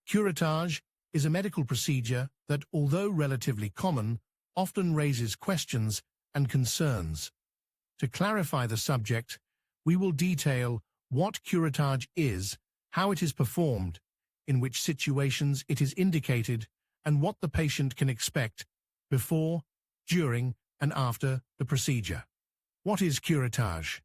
Curettage is a medical procedure that, although relatively common, often raises questions and concerns. To clarify the subject, we will detail what curettage is, how it is performed, in which situations it is indicated, and what the patient can expect before, during, and after the procedure. What is curettage?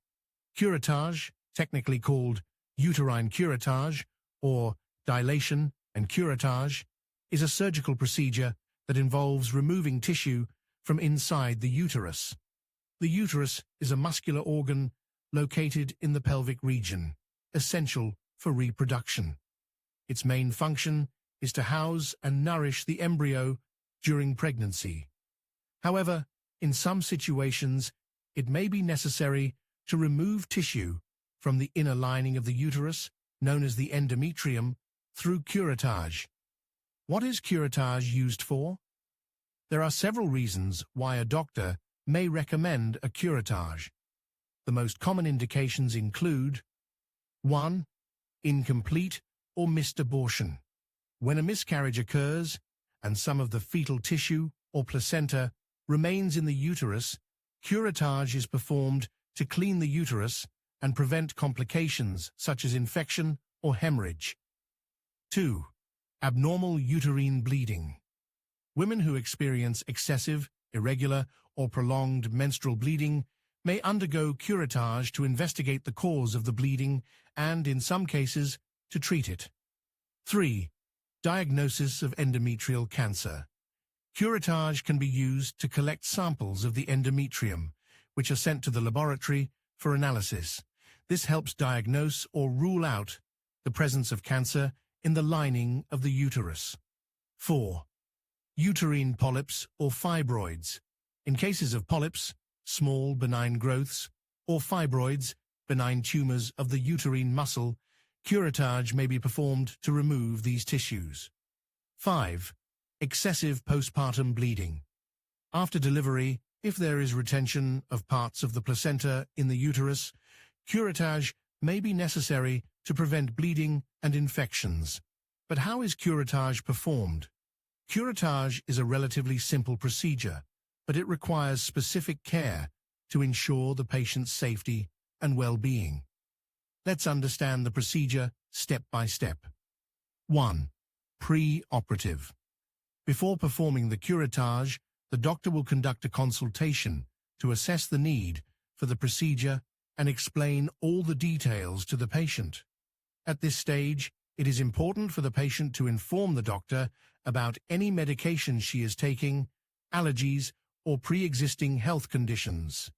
Curettage, technically called uterine curettage or dilation and curettage, is a surgical procedure that involves removing tissue from inside the uterus. The uterus is a muscular organ located in the pelvic region, essential for reproduction. Its main function is to house and nourish the embryo during pregnancy. However, in some situations, it may be necessary to remove tissue from the inner lining of the uterus, known as the endometrium, through curettage. What is curettage used for? There are several reasons why a doctor may recommend a curettage. The most common indications include 1. Incomplete or missed abortion. When a miscarriage occurs and some of the fetal tissue or placenta remains in the uterus, curettage is performed to clean the uterus and prevent complications such as infection or hemorrhage. 2. Abnormal uterine bleeding. Women who experience excessive, irregular, or prolonged menstrual bleeding may undergo curettage to investigate the cause of the bleeding and, in some cases, to treat it. 3. Diagnosis of endometrial cancer. Curettage can be used to collect samples of the endometrium, which are sent to the laboratory for analysis. This helps diagnose or rule out the presence of cancer in the lining of the uterus. 4. Uterine polyps or fibroids. In cases of polyps, small benign growths, or fibroids, benign tumors of the uterine muscle, curettage may be performed to remove these tissues. 5. Excessive postpartum bleeding. After delivery, if there is retention of parts of the placenta in the uterus, curettage may be necessary to prevent bleeding and infections. But how is curettage performed? Curettage is a relatively simple procedure, but it requires specific care to ensure the patient's safety and well-being. Let's understand the procedure step by step. 1. Pre-operative. Before performing the curettage, the doctor will conduct a consultation to assess the need for the procedure and explain all the details to the patient. At this stage, it is important for the patient to inform the doctor about any medication she is taking, allergies, or pre-existing health conditions.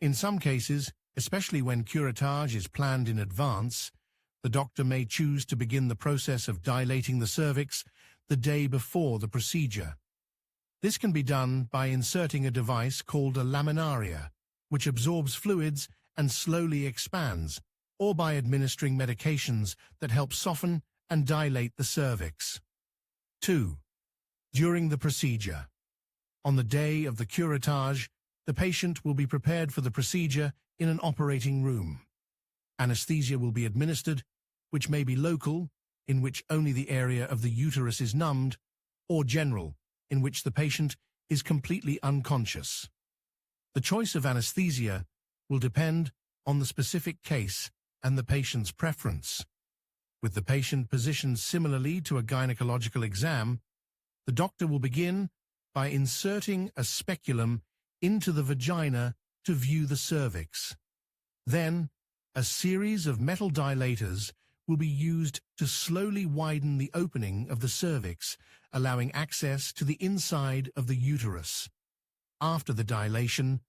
In some cases, especially when curettage is planned in advance, the doctor may choose to begin the process of dilating the cervix the day before the procedure. This can be done by inserting a device called a laminaria, which absorbs fluids and slowly expands, or by administering medications that help soften and dilate the cervix. 2. During the procedure. On the day of the curettage, the patient will be prepared for the procedure in an operating room. Anesthesia will be administered, which may be local, in which only the area of the uterus is numbed, or general, in which the patient is completely unconscious. The choice of anesthesia will depend on the specific case and the patient's preference. With the patient positioned similarly to a gynecological exam, the doctor will begin by inserting a speculum into the vagina to view the cervix. Then, a series of metal dilators will be used to slowly widen the opening of the cervix, allowing access to the inside of the uterus. After the dilation,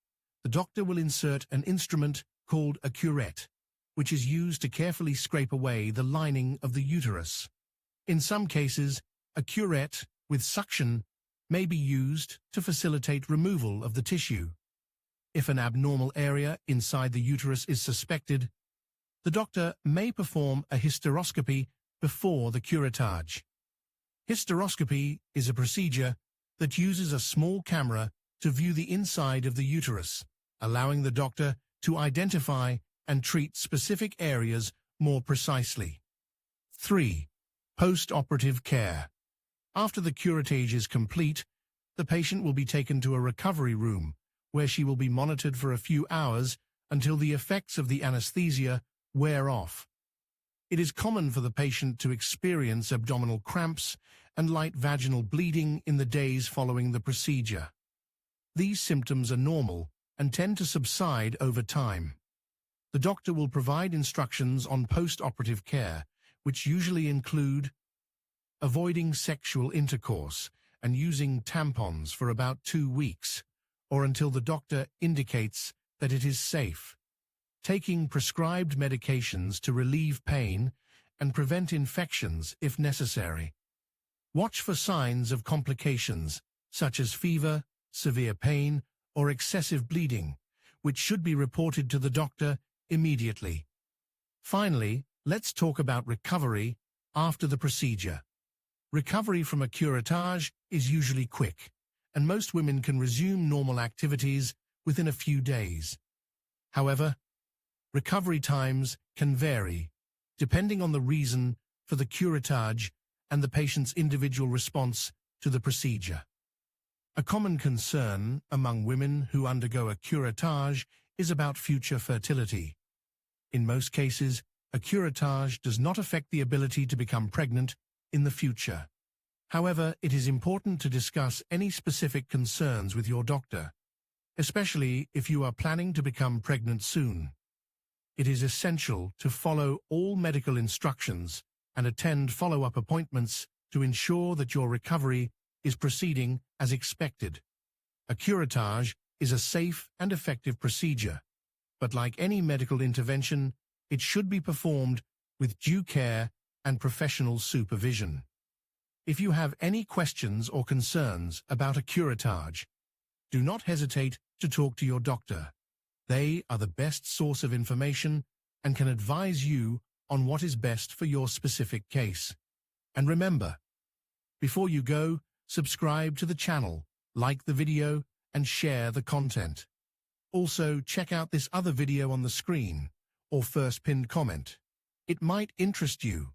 the doctor will insert an instrument called a curette, which is used to carefully scrape away the lining of the uterus. In some cases, a curette with suction may be used to facilitate removal of the tissue. If an abnormal area inside the uterus is suspected, the doctor may perform a hysteroscopy before the curettage. Hysteroscopy is a procedure that uses a small camera to view the inside of the uterus, allowing the doctor to identify and treat specific areas more precisely. 3. Post-operative care. After the curettage is complete, the patient will be taken to a recovery room, where she will be monitored for a few hours until the effects of the anesthesia wear off. It is common for the patient to experience abdominal cramps and light vaginal bleeding in the days following the procedure. These symptoms are normal and tend to subside over time. The doctor will provide instructions on post-operative care, which usually include avoiding sexual intercourse and using tampons for about 2 weeks, or until the doctor indicates that it is safe. Taking prescribed medications to relieve pain and prevent infections if necessary. Watch for signs of complications, such as fever, severe pain, or excessive bleeding, which should be reported to the doctor immediately. Finally, let's talk about recovery after the procedure. Recovery from a curettage is usually quick, and most women can resume normal activities within a few days. However, recovery times can vary, depending on the reason for the curettage and the patient's individual response to the procedure. A common concern among women who undergo a curettage is about future fertility. In most cases, a curettage does not affect the ability to become pregnant in the future. However, it is important to discuss any specific concerns with your doctor, especially if you are planning to become pregnant soon. It is essential to follow all medical instructions and attend follow-up appointments to ensure that your recovery is proceeding as expected. A curettage is a safe and effective procedure, but like any medical intervention, it should be performed with due care and professional supervision. If you have any questions or concerns about a curettage, do not hesitate to talk to your doctor. They are the best source of information and can advise you on what is best for your specific case. And remember, before you go, subscribe to the channel, like the video, and share the content. Also, check out this other video on the screen, or first pinned comment. It might interest you.